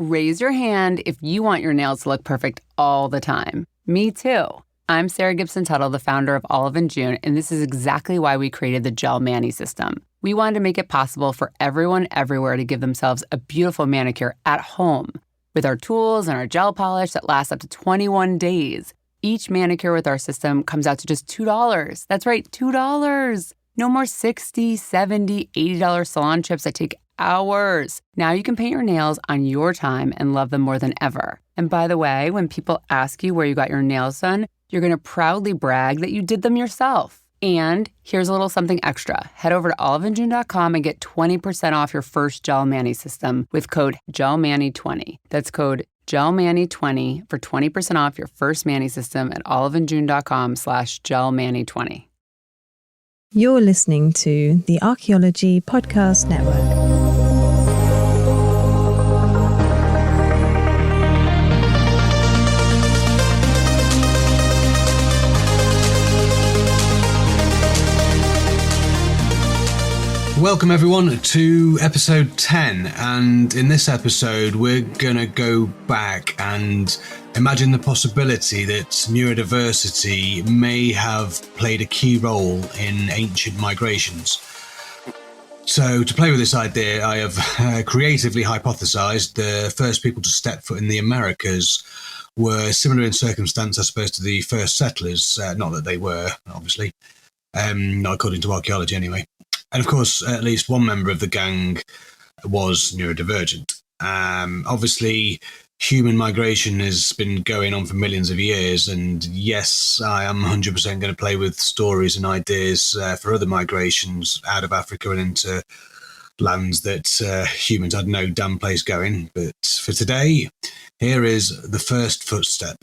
raise your hand if you want your nails to look perfect all the time. Me too. I'm Sarah Gibson-Tuttle, the founder of Olive & June, and this is exactly why we created the Gel Mani system. We wanted to make it possible for everyone everywhere to give themselves a beautiful manicure at home with our tools and our gel polish that lasts up to 21 days. Each manicure with our system comes out to just $2. That's right, $2. No more $60, $70, $80 salon trips that take hours. Now you can paint your nails on your time and love them more than ever. And by the way, when people ask you where you got your nails done, you're going to proudly brag that you did them yourself. And here's a little something extra. Head over to oliveandjune.com and get 20% off your first Gel Mani system with code GELMANI20. That's code GELMANI20 for 20% off your first Mani system at oliveandjune.com/GELMANI20. You're listening to the Archaeology Podcast Network. Welcome everyone to episode 10, and in this episode we're gonna go back and imagine the possibility that neurodiversity may have played a key role in ancient migrations. So to play with this idea, I have creatively hypothesized the first people to step foot in the Americas were similar in circumstance, I suppose, to the first settlers. Not that they were, obviously, not according to archaeology anyway. And of course, at least one member of the gang was neurodivergent. Obviously, human migration has been going on for millions of years. And yes, I am 100% going to play with stories and ideas for other migrations out of Africa and into lands that humans had no damn place going. But for today, here is the first footstep.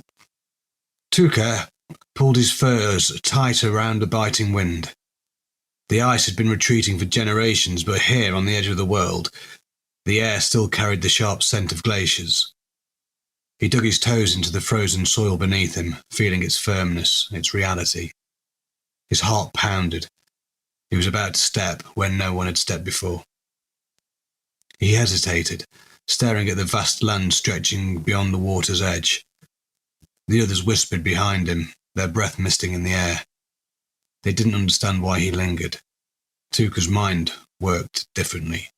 Tuka pulled his furs tight around a biting wind. The ice had been retreating for generations, but here, on the edge of the world, the air still carried the sharp scent of glaciers. He dug his toes into the frozen soil beneath him, feeling its firmness, its reality. His heart pounded. He was about to step when no one had stepped before. He hesitated, staring at the vast land stretching beyond the water's edge. The others whispered behind him, their breath misting in the air. They didn't understand why he lingered. Tuka's mind worked differently.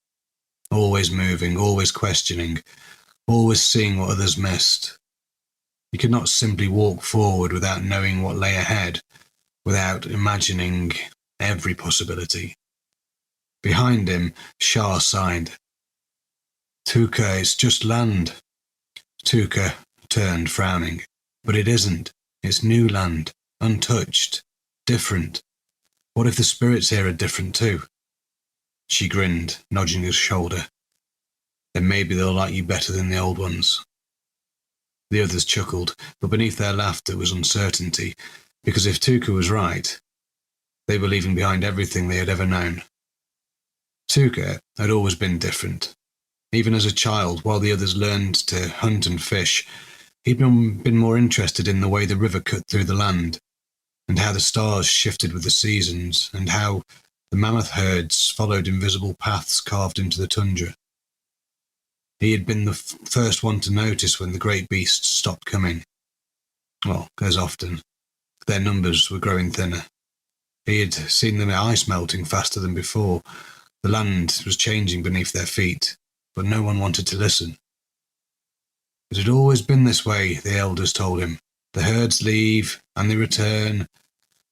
Always moving, always questioning, always seeing what others missed. He could not simply walk forward without knowing what lay ahead, without imagining every possibility. Behind him, Shah sighed. Tuka, it's just land. Tuka turned, frowning. But it isn't. It's new land, untouched. Different. What if the spirits here are different too? She grinned, nudging his shoulder. Then maybe they'll like you better than the old ones. The others chuckled, but beneath their laughter was uncertainty, because if Tuka was right, they were leaving behind everything they had ever known. Tuka had always been different. Even as a child, while the others learned to hunt and fish, he'd been more interested in the way the river cut through the land, and how the stars shifted with the seasons, and how the mammoth herds followed invisible paths carved into the tundra. He had been the first one to notice when the great beasts stopped coming. Well, as often, their numbers were growing thinner. He had seen the ice melting faster than before. The land was changing beneath their feet, but no one wanted to listen. It had always been this way, the elders told him. The herds leave, and they return.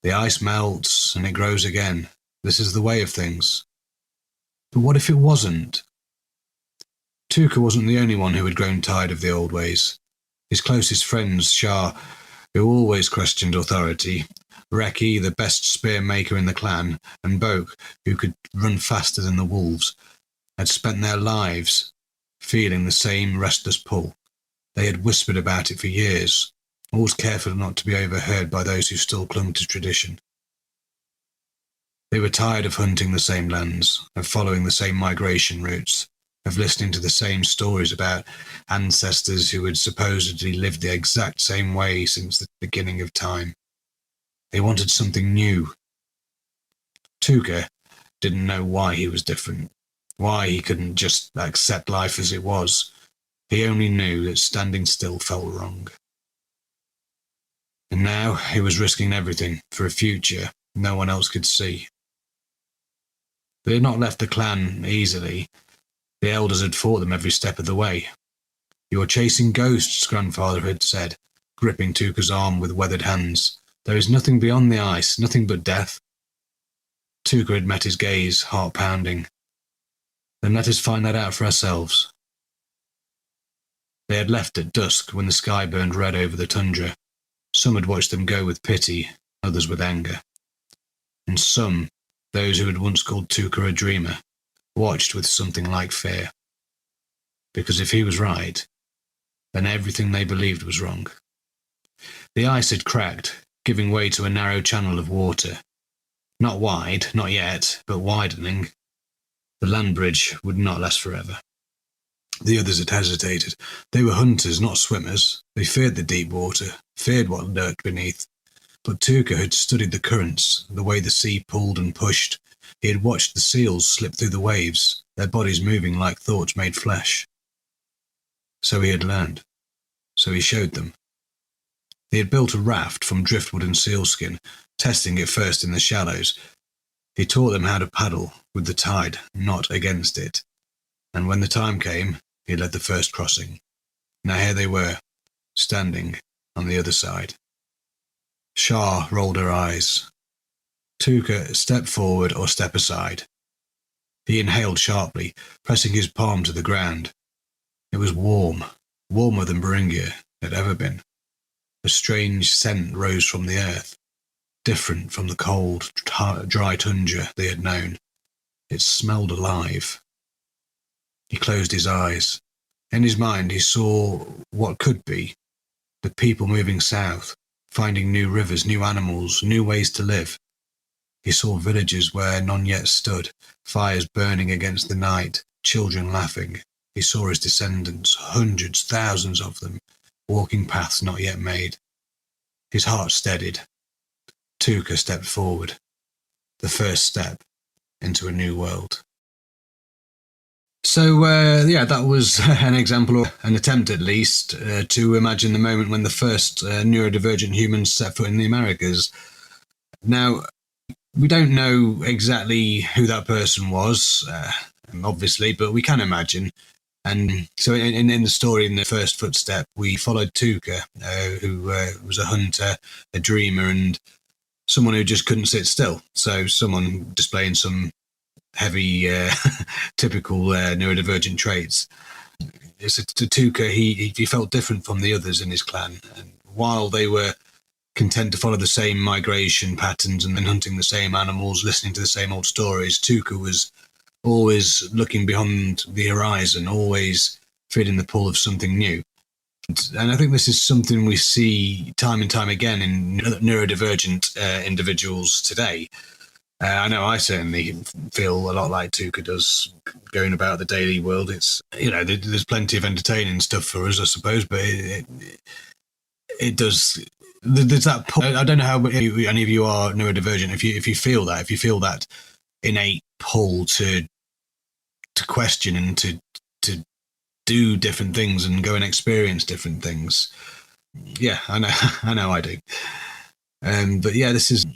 The ice melts, and it grows again. This is the way of things. But what if it wasn't? Tuka wasn't the only one who had grown tired of the old ways. His closest friends, Shah, who always questioned authority, Reki, the best spear maker in the clan, and Bok, who could run faster than the wolves, had spent their lives feeling the same restless pull. They had whispered about it for years, always careful not to be overheard by those who still clung to tradition. They were tired of hunting the same lands, of following the same migration routes, of listening to the same stories about ancestors who had supposedly lived the exact same way since the beginning of time. They wanted something new. Tuka didn't know why he was different, why he couldn't just accept life as it was. He only knew that standing still felt wrong. And now he was risking everything for a future no one else could see. They had not left the clan easily. The elders had fought them every step of the way. "You are chasing ghosts," grandfather had said, gripping Tuka's arm with weathered hands. "There is nothing beyond the ice, nothing but death." Tuka had met his gaze, heart pounding. "Then let us find that out for ourselves." They had left at dusk when the sky burned red over the tundra. Some had watched them go with pity, others with anger. And some, those who had once called Tuka a dreamer, watched with something like fear. Because if he was right, then everything they believed was wrong. The ice had cracked, giving way to a narrow channel of water. Not wide, not yet, but widening. The land bridge would not last forever. The others had hesitated. They were hunters, not swimmers. They feared the deep water, feared what lurked beneath. But Tuka had studied the currents, the way the sea pulled and pushed. He had watched the seals slip through the waves, their bodies moving like thoughts made flesh. So he had learned. So he showed them. He had built a raft from driftwood and sealskin, testing it first in the shallows. He taught them how to paddle with the tide, not against it. And when the time came, he led the first crossing. Now here they were, standing on the other side. Shah rolled her eyes. Tuka, step forward or step aside. He inhaled sharply, pressing his palm to the ground. It was warm, warmer than Beringia had ever been. A strange scent rose from the earth, different from the cold, dry tundra they had known. It smelled alive. He closed his eyes. In his mind he saw what could be, the people moving south, finding new rivers, new animals, new ways to live. He saw villages where none yet stood, fires burning against the night, children laughing. He saw his descendants, hundreds, thousands of them, walking paths not yet made. His heart steadied. Tuka stepped forward, the first step into a new world. So, that was an example, or an attempt at least, to imagine the moment when the first neurodivergent humans set foot in the Americas. Now, we don't know exactly who that person was, obviously, but we can imagine. And so in the story, in the first footstep, we followed Tuka, who was a hunter, a dreamer, and someone who just couldn't sit still. So someone displaying some heavy, typical neurodivergent traits. To Tuka, he felt different from the others in his clan. And while they were content to follow the same migration patterns and then hunting the same animals, listening to the same old stories, Tuka was always looking beyond the horizon, always feeling the pull of something new. And I think this is something we see time and time again in neurodivergent individuals today. I know I certainly feel a lot like Tuka does going about the daily world. It's, there's plenty of entertaining stuff for us, I suppose, but it does. There's that pull. I don't know how any of you are neurodivergent. If you feel that innate pull to question and to do different things and go and experience different things. Yeah, I know I do. But yeah, this is,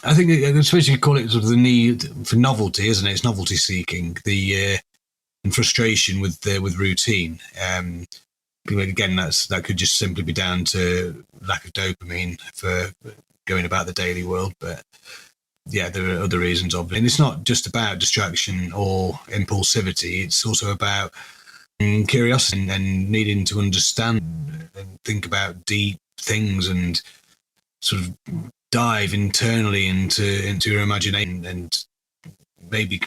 I think, I suppose you could call it sort of the need for novelty, isn't it? It's novelty seeking, and frustration with routine. Again, that could just simply be down to lack of dopamine for going about the daily world, but yeah, there are other reasons of it. And it's not just about distraction or impulsivity. It's also about curiosity and needing to understand and think about deep things and sort of dive internally into your imagination and maybe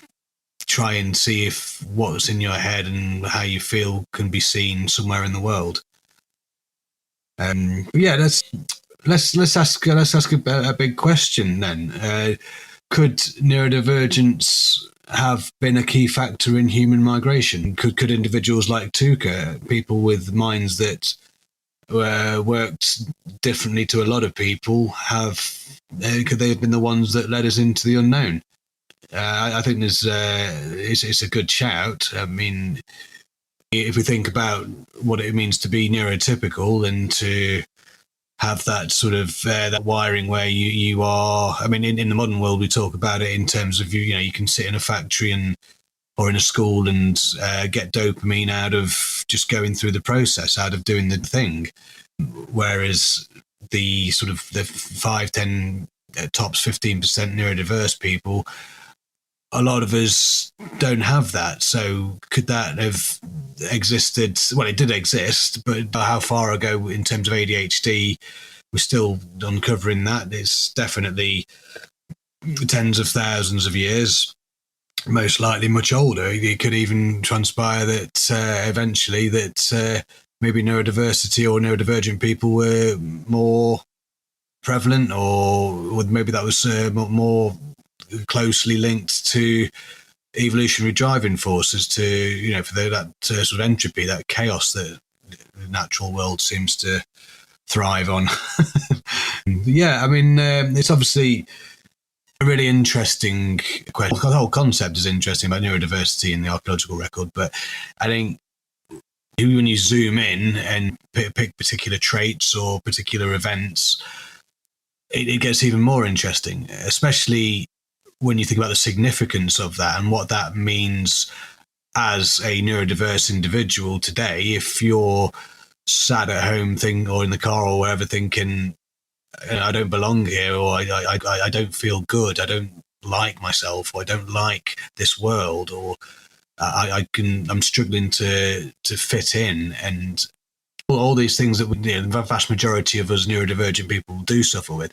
try and see if what's in your head and how you feel can be seen somewhere in the world. Let's ask a big question then. Could neurodivergence have been a key factor in human migration? Could individuals like Tuka, people with minds that worked differently to a lot of people, could they have been the ones that led us into the unknown? I think it's a good shout. I mean, if we think about what it means to be neurotypical and to have that sort of that wiring where you are, I mean, in the modern world, we talk about it in terms of, you can sit in a factory or in a school and get dopamine out of just going through the process, out of doing the thing. Whereas the sort of the 5, 10, tops 15% neurodiverse people, a lot of us don't have that. So could that have existed? Well, it did exist, but how far ago in terms of ADHD? We're still uncovering that. It's definitely tens of thousands of years, most likely much older. It could even transpire that eventually that maybe neurodiversity or neurodivergent people were more prevalent, or maybe that was more closely linked to evolutionary driving forces, to for that sort of entropy, that chaos that the natural world seems to thrive on. Yeah, I mean, it's obviously a really interesting question. The whole concept is interesting about neurodiversity in the archaeological record, but I think when you zoom in and pick particular traits or particular events, it gets even more interesting, especially when you think about the significance of that and what that means as a neurodiverse individual today. If you're sat at home or in the car or wherever thinking, I don't belong here, or I don't feel good, I don't like myself, or I don't like this world, or I'm struggling to fit in, and all these things that the vast majority of us neurodivergent people do suffer with.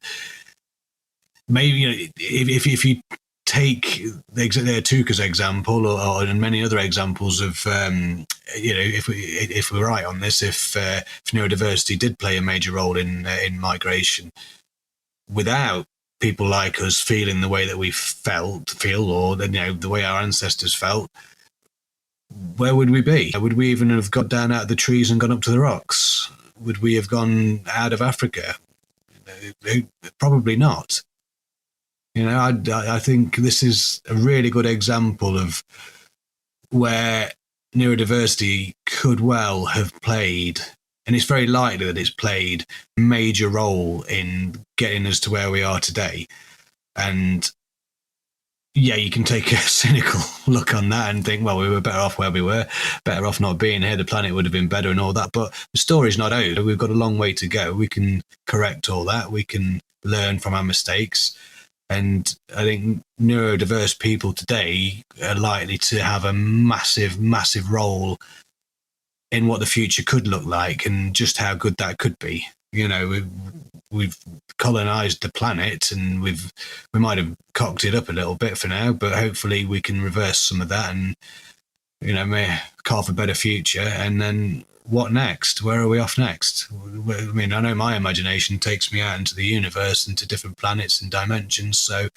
Maybe if you take the Tuka's example, or and many other examples of if we're right on this, if neurodiversity did play a major role in migration, without people like us feeling the way that we feel, or the way our ancestors felt, where would we be? Would we even have got down out of the trees and gone up to the rocks? Would we have gone out of Africa? Probably not. I think this is a really good example of where neurodiversity could well have played, and it's very likely that it's played a major role in getting us to where we are today. And yeah, you can take a cynical look on that and think, well, we were better off where we were, better off not being here, the planet would have been better and all that. But the story's not over. We've got a long way to go. We can correct all that. We can learn from our mistakes. And I think neurodiverse people today are likely to have a massive, massive role in what the future could look like and just how good that could be. We've colonized the planet, and we might have cocked it up a little bit for now, but hopefully we can reverse some of that and may carve a better future. And then what next? Where are we off next? I mean, I know my imagination takes me out into the universe, into different planets and dimensions. So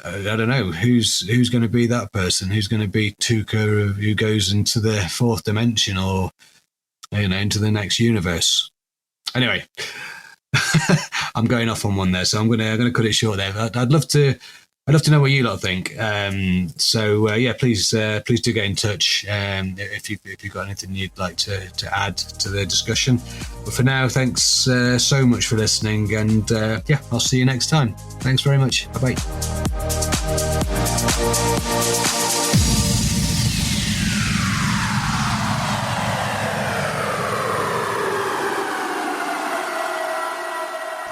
I don't know who's going to be that person. Who's going to be Tuka, who goes into the fourth dimension, or into the next universe? Anyway, I'm going off on one there, so I'm gonna cut it short there. I'd love to know what you lot think. Please do get in touch if you've got anything you'd like to add to the discussion. But for now, thanks so much for listening, and I'll see you next time. Thanks very much. Bye bye.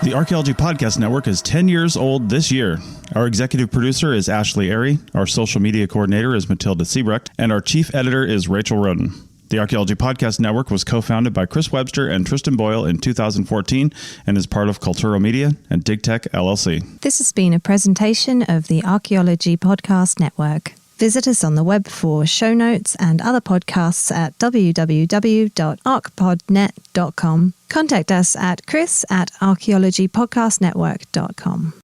The Archaeology Podcast Network is 10 years old this year. Our executive producer is Ashley Airy, our social media coordinator is Matilda Siebrecht, and our chief editor is Rachel Roden. The Archaeology Podcast Network was co-founded by Chris Webster and Tristan Boyle in 2014 and is part of Cultural Media and DigTech LLC. This has been a presentation of the Archaeology Podcast Network. Visit us on the web for show notes and other podcasts at www.archpodnet.com. Contact us at chris@archaeologypodcastnetwork.com.